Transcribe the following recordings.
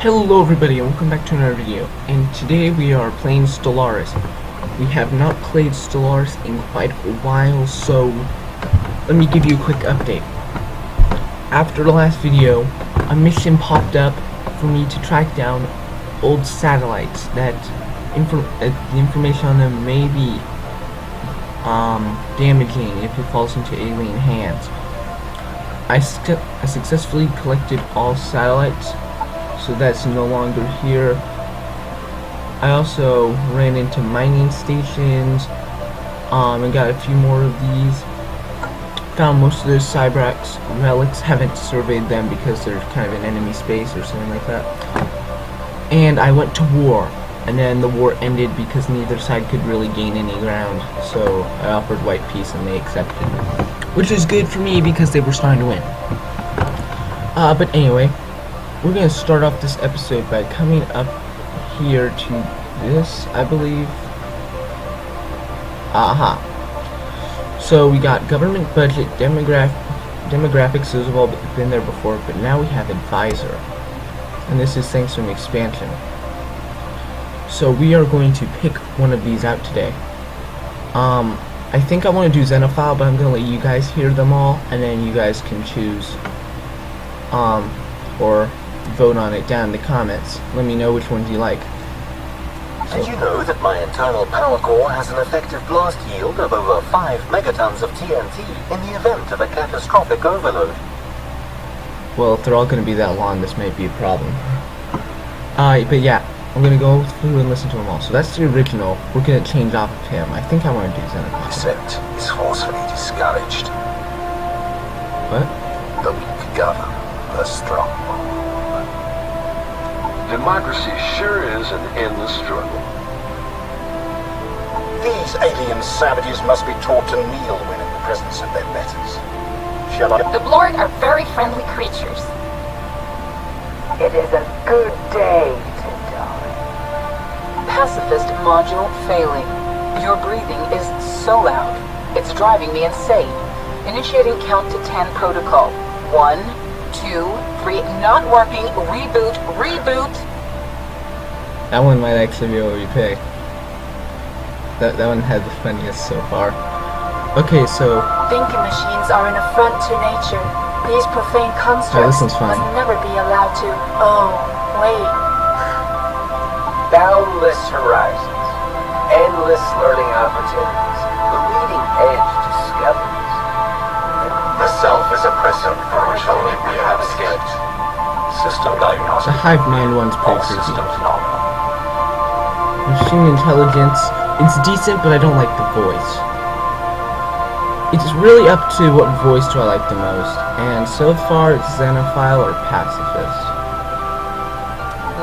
Hello everybody and welcome back to another video, and today we are playing Stellaris. We have not played Stellaris in quite a while, so let me give you a quick update. After the last video, a mission popped up for me to track down old satellites that the information on them may be damaging if it falls into alien hands. I successfully collected all satellites, so that's no longer here. I also ran into mining stations and got a few more of these. Found most of those Cybrax relics, haven't surveyed them because they're kind of an enemy space or something like that. And I went to war, and then the war ended because neither side could really gain any ground, so I offered white peace and they accepted, which is good for me because they were starting to win. But anyway, we're going to start off this episode by coming up here to this, I believe. So we got government budget, demographics, those have all been there before, but now we have advisor. And this is thanks to an expansion. So we are going to pick one of these out today. I think I want to do Xenophile, but I'm going to let you guys hear them all, and then you guys can choose or vote on it down in the comments. Let me know which ones you like. Did you know that my internal power core has an effective blast yield of over 5 megatons of TNT in the event of a catastrophic overload? Well, if they're all going to be that long, this might be a problem. But yeah, I'm going to go through and listen to them all. So that's the original. We're going to change off of him. I think I want to do Xenophile. Dissent is forcefully discouraged. What? The weak govern, the strong rule. Democracy sure is an endless struggle. These alien savages must be taught to kneel when in the presence of their betters. Shall I? The Blorg are very friendly creatures. It is a good day to die. Pacifist module failing. Your breathing is so loud. It's driving me insane. Initiating count to 10 protocol. 1, 2, 3, not working. Reboot, reboot. That one might actually be what we pick. That one had the funniest so far. Okay, so Thinking machines are an affront to nature. These profane constructs this one's fun. must never be allowed to. Oh, wait. Boundless horizons, endless learning opportunities, the leading edge discoveries. The self is a prison for which only we have escaped. System diagnostic. the Hive Mind one's pretty All creepy. systems nominal. Machine intelligence, it's decent, but I don't like the voice. It's really up to what voice do I like the most, and so far it's Xenophile or Pacifist.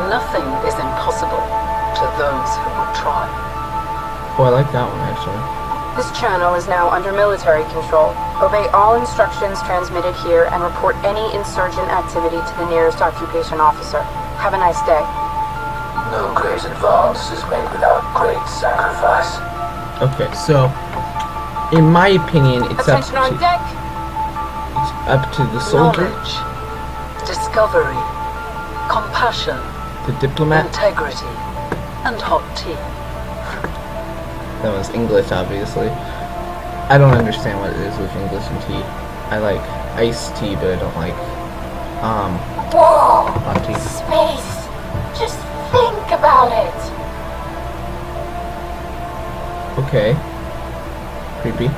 Nothing is impossible to those who will try. Oh, I like that one actually. This channel is now under military control. Obey all instructions transmitted here and report any insurgent activity to the nearest occupation officer. Have a nice day. No great advance is made without great sacrifice. Okay, so in my opinion, it's Attention on deck. up to the soldier, Knowledge, discovery, compassion, the diplomat. integrity, and hot tea. That was English, obviously. I don't understand what it is with English and tea. I like iced tea, but I don't like Whoa! hot tea. Space! Just think about it! Okay. Creepy.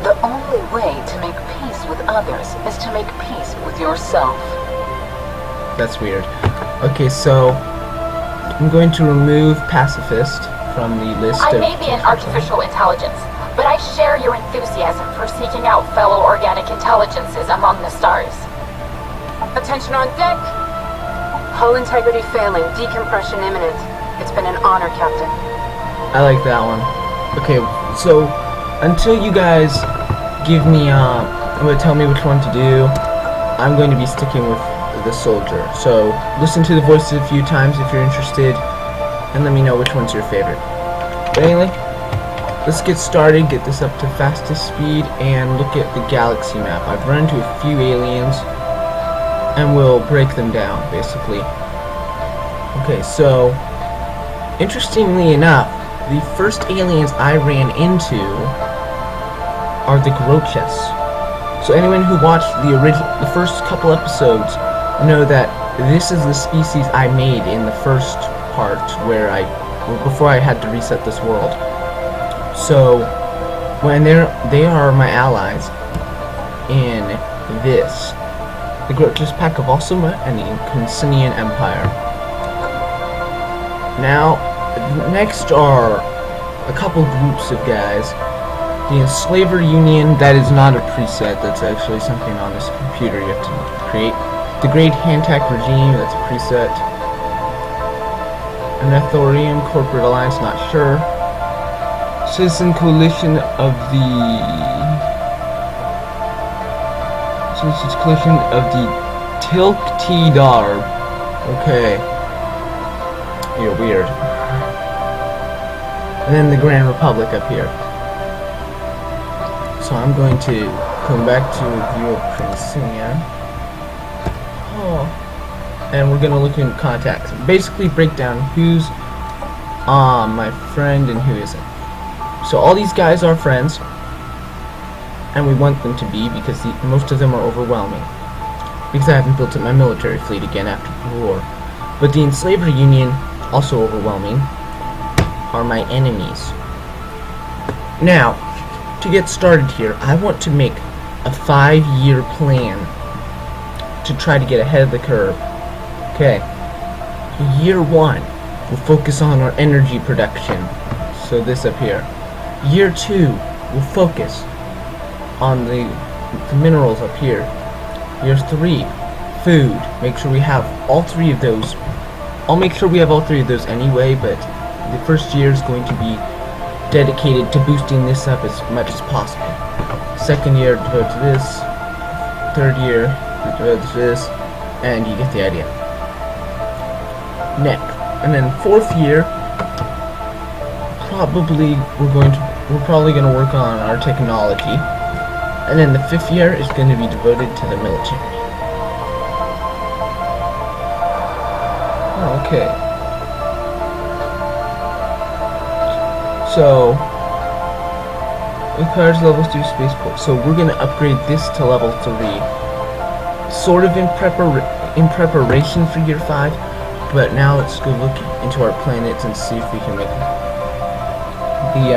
The only way to make peace with others is to make peace with yourself. That's weird. Okay, so I'm going to remove pacifist from the list I of may be an artificial intelligence, but I share your enthusiasm for seeking out fellow organic intelligences among the stars. Attention on deck! Hull integrity failing. Decompression imminent. It's been an honor, Captain. I like that one. Okay, so until you guys give me tell me which one to do, I'm going to be sticking with the soldier. So listen to the voices a few times if you're interested, and let me know which one's your favorite. But anyway, let's get started, get this up to fastest speed, and look at the galaxy map. I've run into a few aliens, and we'll break them down, basically. Okay, so interestingly enough, the first aliens I ran into are the Groches. So anyone who watched the first couple episodes know that this is the species I made in the first part before I had to reset this world. So when they are my allies in this. The Groches pack of Ultima and the Consinian Empire. Now, next are a couple groups of guys. The Enslaver Union, that is not a preset, that's actually something on this computer you have to create. The Great Hantak Regime, that's a preset. An Ethorium Corporate Alliance, not sure. Citizen Coalition of the Tilk T Darb. Okay. You're weird. And then the Grand Republic up here. So I'm going to come back to view of Princinia. Oh. And we're gonna look in contacts. Basically break down who's my friend and who isn't. So all these guys are friends. And we want them to be because most of them are overwhelming. Because I haven't built up my military fleet again after the war. But the Enslaver Union, also overwhelming, are my enemies. Now, to get started here, I want to make a 5-year plan to try to get ahead of the curve. Okay. Year 1, we'll focus on our energy production. So this up here. Year 2, we'll focus on the minerals up here. Year 3, food. Make sure we have all 3 of those. I'll make sure we have all 3 of those anyway, but the first year is going to be dedicated to boosting this up as much as possible. Second year, devote to this. Third year, devote to this. And you get the idea. Next. And then 4th year, we're probably going to work on our technology. And then the 5th year is going to be devoted to the military. Okay. So, requires level 2 spaceport. So we're going to upgrade this to level 3. Sort of in preparation for year 5. But now let's go look into our planets and see if we can make the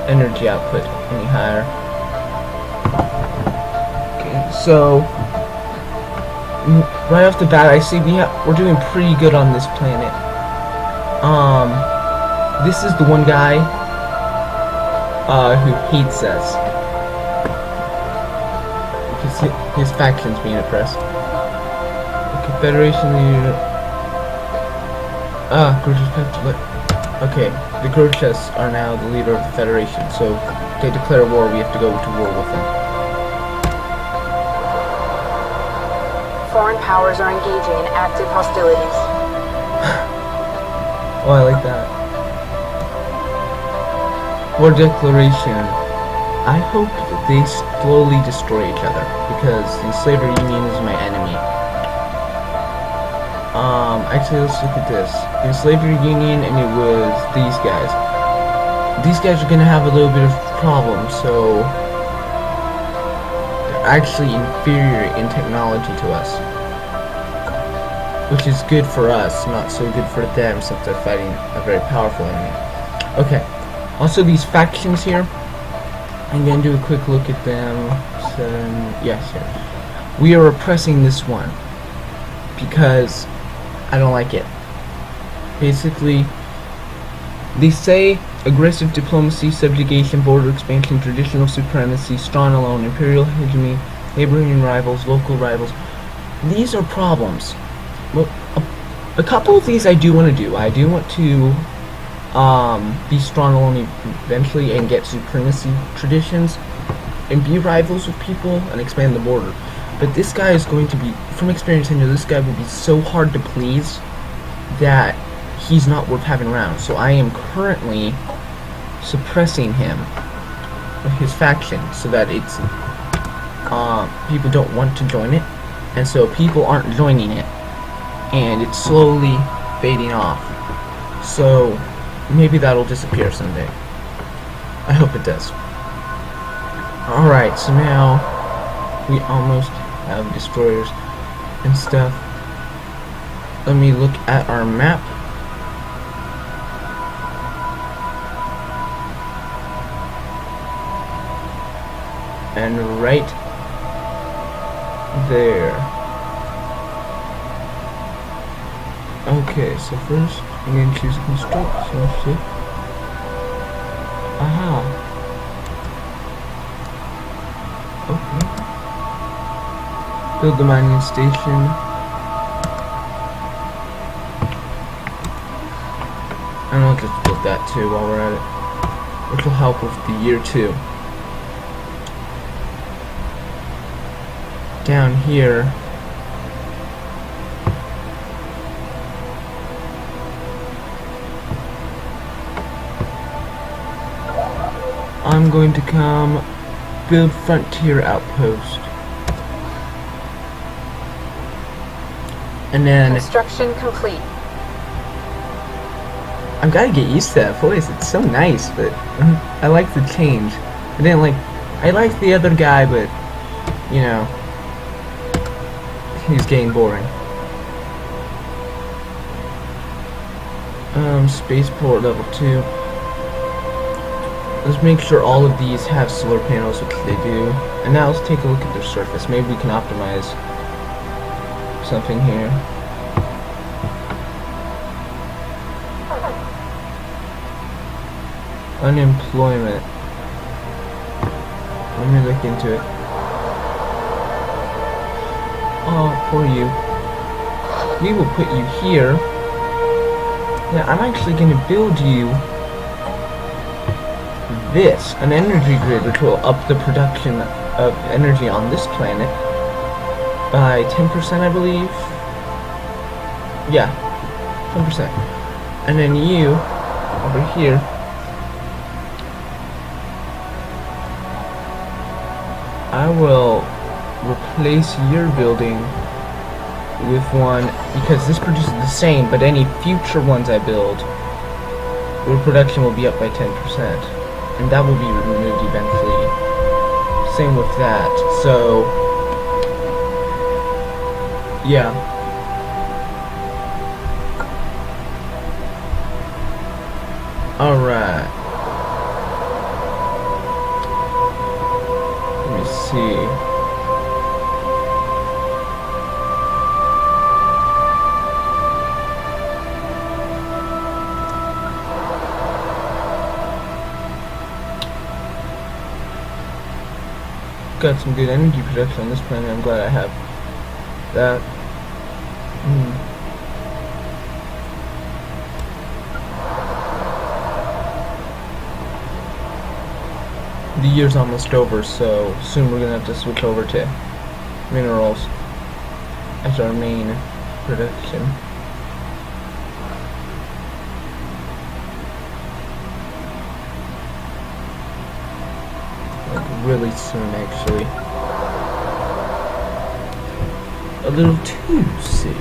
energy output any higher. So, right off the bat, I see we're doing pretty good on this planet. This is the one guy who hates us because his faction's being oppressed. The Confederation leader. Okay, the Groches are now the leader of the Federation. So, if they declare war, we have to go to war with them. Foreign powers are engaging in active hostilities. Oh, I like that. War declaration. I hope that they slowly destroy each other, because the Enslaver Union is my enemy. Actually, let's look at this. The Enslaver Union, and it was these guys. These guys are gonna have a little bit of problems, so they're actually inferior in technology to us. Which is good for us, not so good for them, since they're fighting a very powerful enemy. Okay. Also, these factions here, I'm going to do a quick look at them. Yes, here. We are oppressing this one because I don't like it. Basically, they say aggressive diplomacy, subjugation, border expansion, traditional supremacy, strong alone, imperial hegemony, neighboring rivals, local rivals. These are problems. Well, a couple of these I do want to do. I do want to be strong alone eventually and get supremacy traditions and be rivals with people and expand the border. But this guy is going to be, from experience I know this guy will be so hard to please that he's not worth having around. So I am currently suppressing him with his faction so that it's people don't want to join it, and so people aren't joining it, and it's slowly fading off. So maybe that'll disappear someday. I hope it does. Alright, so now we almost have destroyers and stuff. Let me look at our map. And right there. Okay, so first I'm going to choose construction shift. Aha. Okay. Build the mining station. And I'll just build that too while we're at it, which will help with the year 2. Down here, I'm going to come build frontier outpost, and then Construction complete. I've got to get used to that voice. It's so nice, but I like the change. I like the other guy, but you know, he's getting boring. Spaceport level 2. Let's make sure all of these have solar panels, which they do. And now let's take a look at their surface. Maybe we can optimize something here. Unemployment. Let me look into it. Oh, poor you. We will put you here. Yeah, I'm actually going to build you this, an energy grid, which will up the production of energy on this planet by 10%, I believe. Yeah, 10%. And then you, over here, I will replace your building with one, because this produces the same, but any future ones I build, their production will be up by 10%, and that will be removed eventually. Same with that. So yeah. Alright. Let me see. Got some good energy production on this planet. I'm glad I have that. The year's almost over, so soon we're gonna have to switch over to minerals as our main production. Really soon, actually. A little too soon.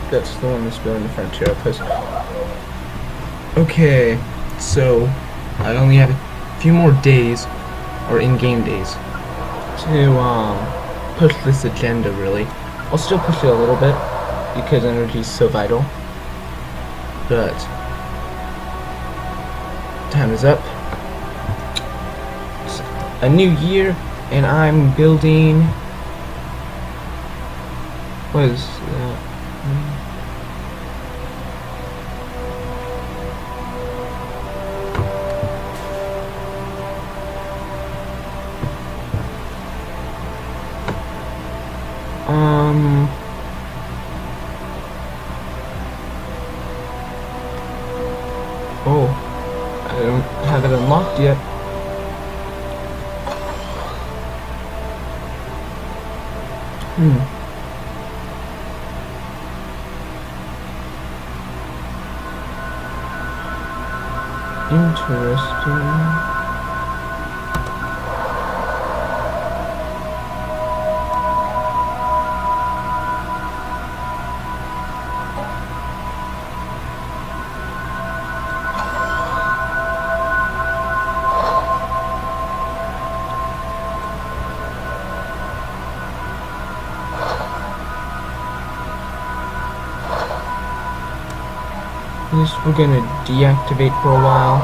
That's the one that's building the frontier outpost. Okay, so I only have a few more days, or in-game days, to push this agenda, really. I'll still push it a little bit because energy is so vital, but time is up. It's a new year, and I'm building. What is that? Oh, I don't have it unlocked yet. Interesting. This we're gonna deactivate for a while.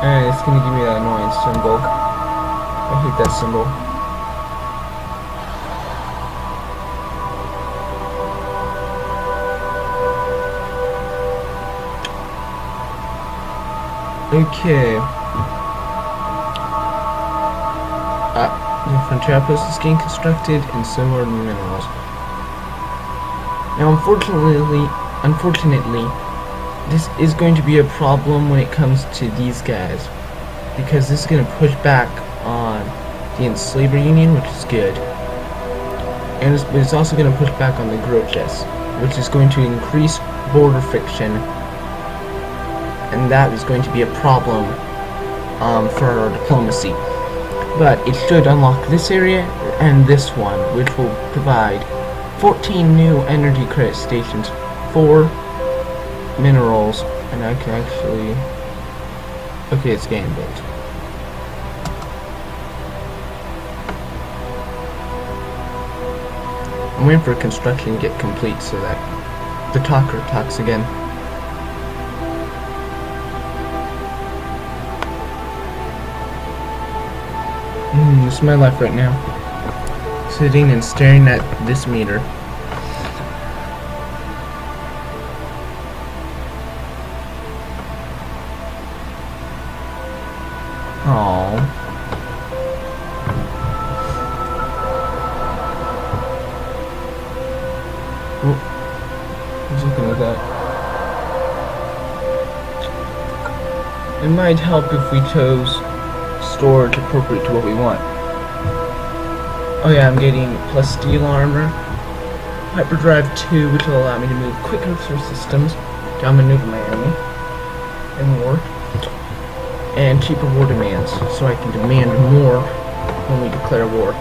And it's gonna give me that annoying symbol. I hate that symbol. Okay. The frontier outpost is getting constructed, and so are the minerals. Now, unfortunately, this is going to be a problem when it comes to these guys, because this is going to push back on the Enslaver Union, which is good, and it's also going to push back on the Groches, which is going to increase border friction, and that is going to be a problem for our diplomacy. But it should unlock this area and this one, which will provide 14 new energy credit stations for minerals, and I can actually... Okay, it's getting built. I'm waiting for construction to get complete so that the talker talks again. This is my life right now. Sitting and staring at this meter. Aww. Who's looking at that? It might help if we chose storage appropriate to what we want. Oh yeah, I'm getting plus steel armor, hyperdrive 2, which will allow me to move quicker through systems to outmaneuver my enemy in war, and cheaper war demands, so I can demand more when we declare war.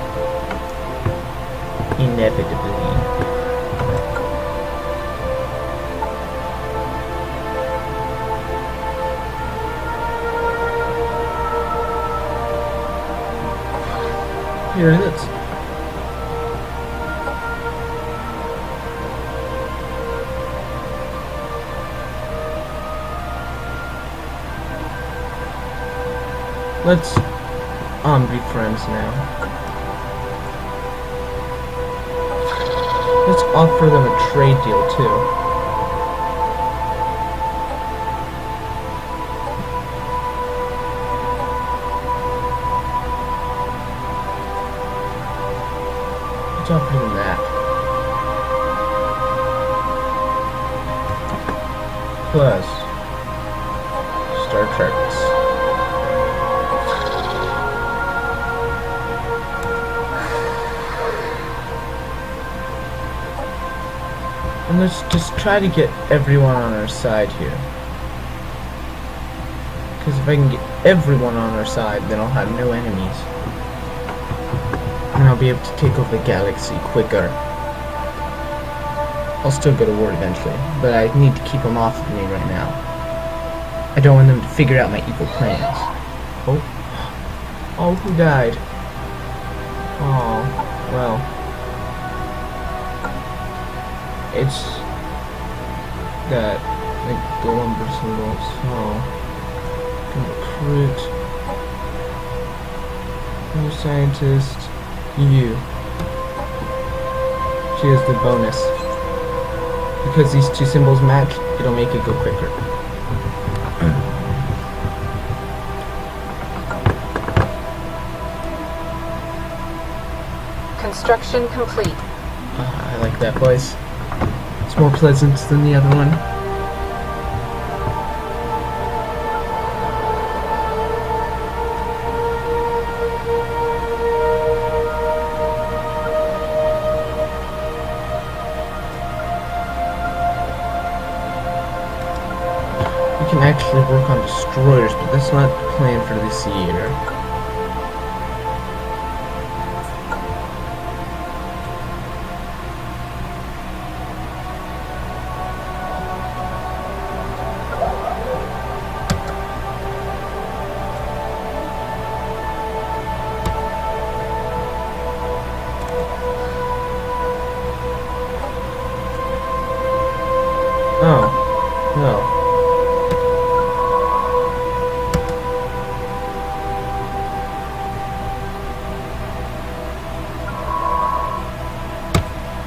Inevitably. Here it is. Let's be friends now. Let's offer them a trade deal too. Let's offer them that. Plus Star Treks. And let's just try to get everyone on our side here. Because if I can get everyone on our side, then I'll have no enemies. And I'll be able to take over the galaxy quicker. I'll still go to war eventually, but I need to keep them off of me right now. I don't want them to figure out my evil plans. Oh. Oh, who died? Oh, well. It's that, like, the lumber symbol, so can recruit new scientist, you. She has the bonus. Because these two symbols match, it'll make it go quicker. Construction complete. I like that voice. It's more pleasant than the other one. We can can actually work on destroyers, but that's not the plan for this year. Oh, no.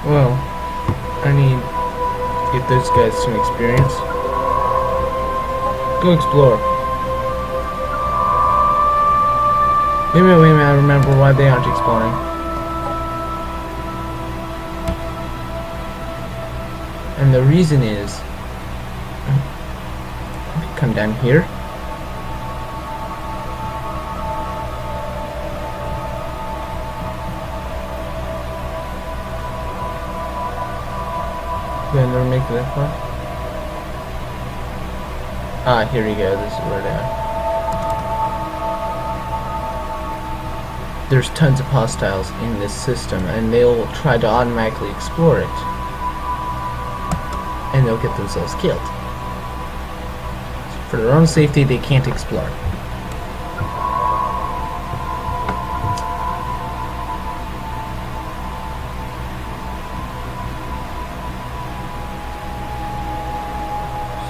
Well, I need to get those guys some experience. Go explore. Wait a minute, I remember why they aren't exploring. And the reason is, come down here. Did I never make it that far? Ah, here we go. This is where they are. There's tons of hostiles in this system, and they'll try to automatically explore it. And they'll get themselves killed. For their own safety, they can't explore.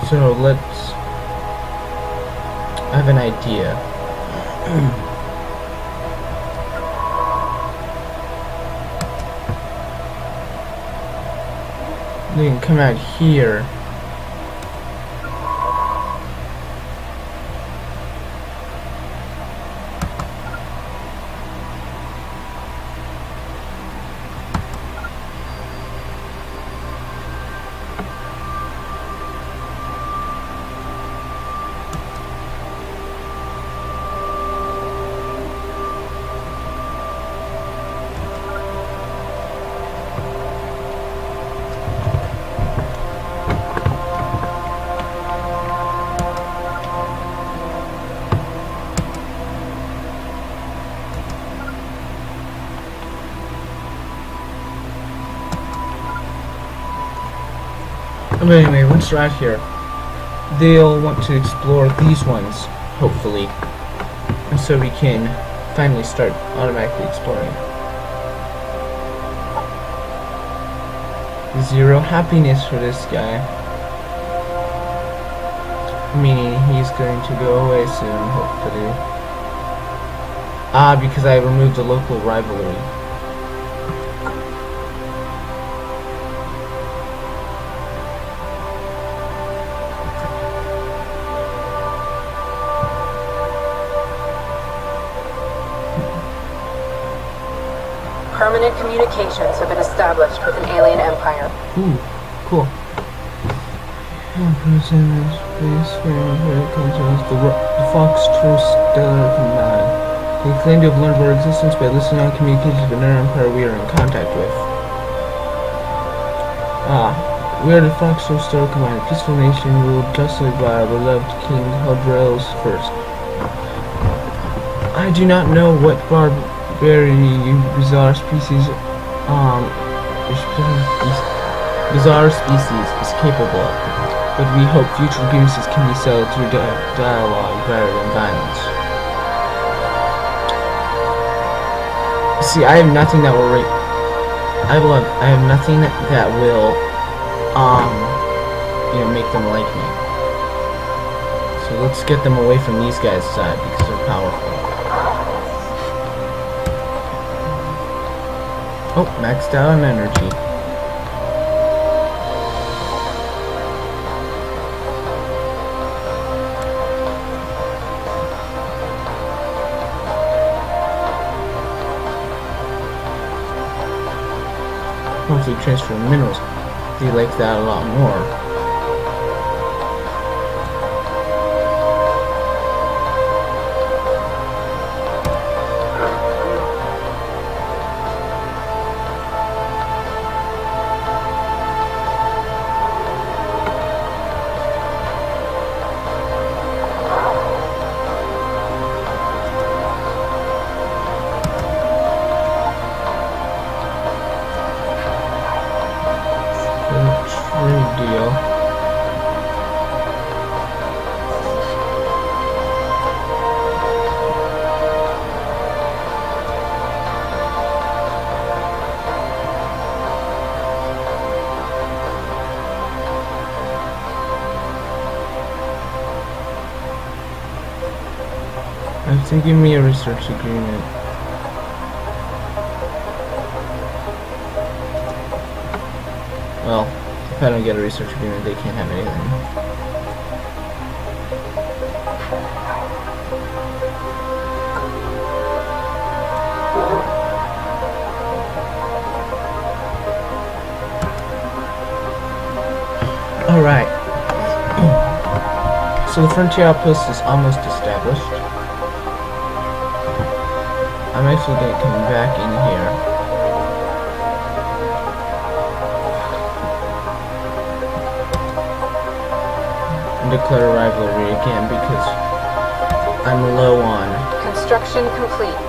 So let's... I have an idea. They can come out here. But anyway, once they're out here, they'll want to explore these ones, hopefully. And so we can finally start automatically exploring. Zero happiness for this guy. Meaning he's going to go away soon, hopefully. Ah, because I removed the local rivalry. Permanent communications have been established with an alien empire. Ooh, cool. The Fox True Stellar Command. They claim to have learned of our existence by listening on communications of another empire we are in contact with. We are the Fox True Stellar Command, a peaceful nation ruled justly by our beloved King Hodrell's first. I do not know what very bizarre species is capable of, but we hope future grievances can be settled through dialogue rather than violence. See, I have nothing that will I have nothing that will make them like me. So let's get them away from these guys' side because they're powerful. Oh, maxed out on energy. Once we transfer minerals, they like that a lot more. If they give me a research agreement. Well, if I don't get a research agreement, they can't have anything. Alright. So the frontier outpost is almost established. I'm actually going to come back in here. And declare a rivalry again because I'm low on. Construction complete.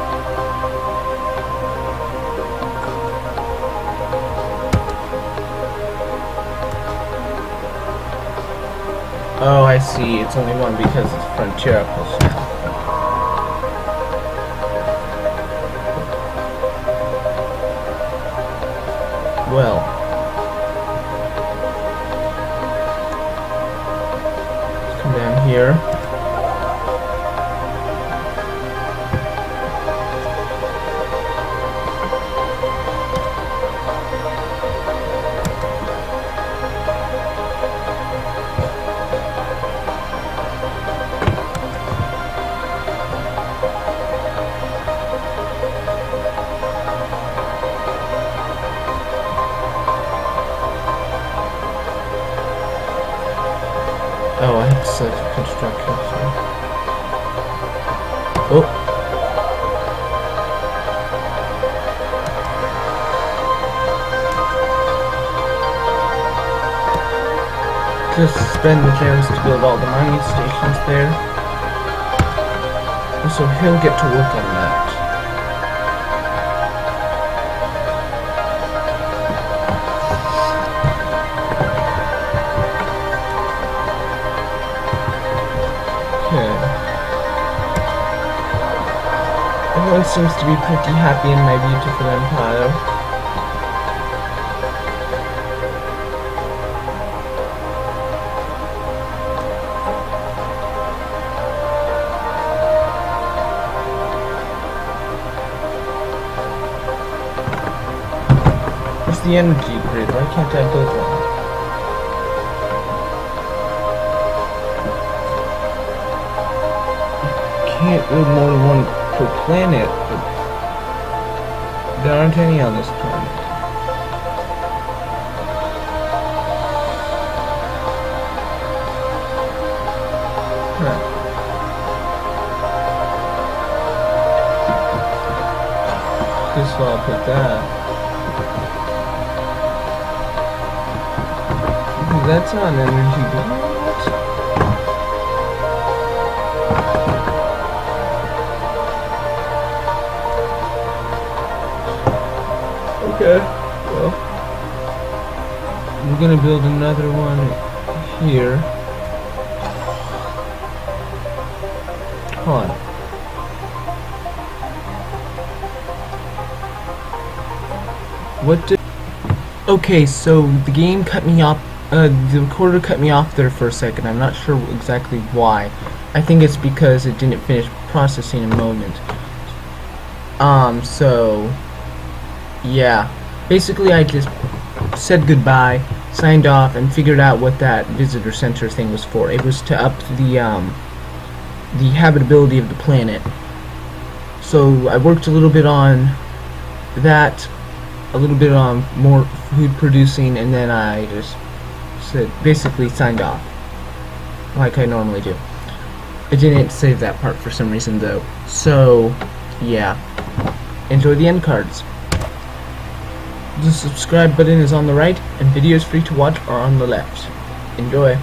Oh, I see. It's only one because it's frontier outpost now. Well. Let's come down here. Oh, I have to select construction. Sorry. Oh. Just spend the gems to build all the mining stations there. And so he'll get to work on that. Everyone seems to be pretty happy in my beautiful empire. Where's the energy grid? Why can't I build one? Can't build more than one per planet, but there aren't any on this planet. Huh. Guess I'll put that. That's not an energy grid. Okay, well, we're gonna build another one here. Hold on. What did... Okay, so the game cut me off, the recorder cut me off there for a second. I'm not sure exactly why. I think it's because it didn't finish processing a moment. So... yeah, basically I just said goodbye, signed off, and figured out what that visitor center thing was for. It was to up the habitability of the planet. So I worked a little bit on that, a little bit on more food producing, and then I just said, basically signed off, like I normally do. I didn't save that part for some reason though. So, yeah. Enjoy the end cards. The subscribe button is on the right, and videos free to watch are on the left. Enjoy.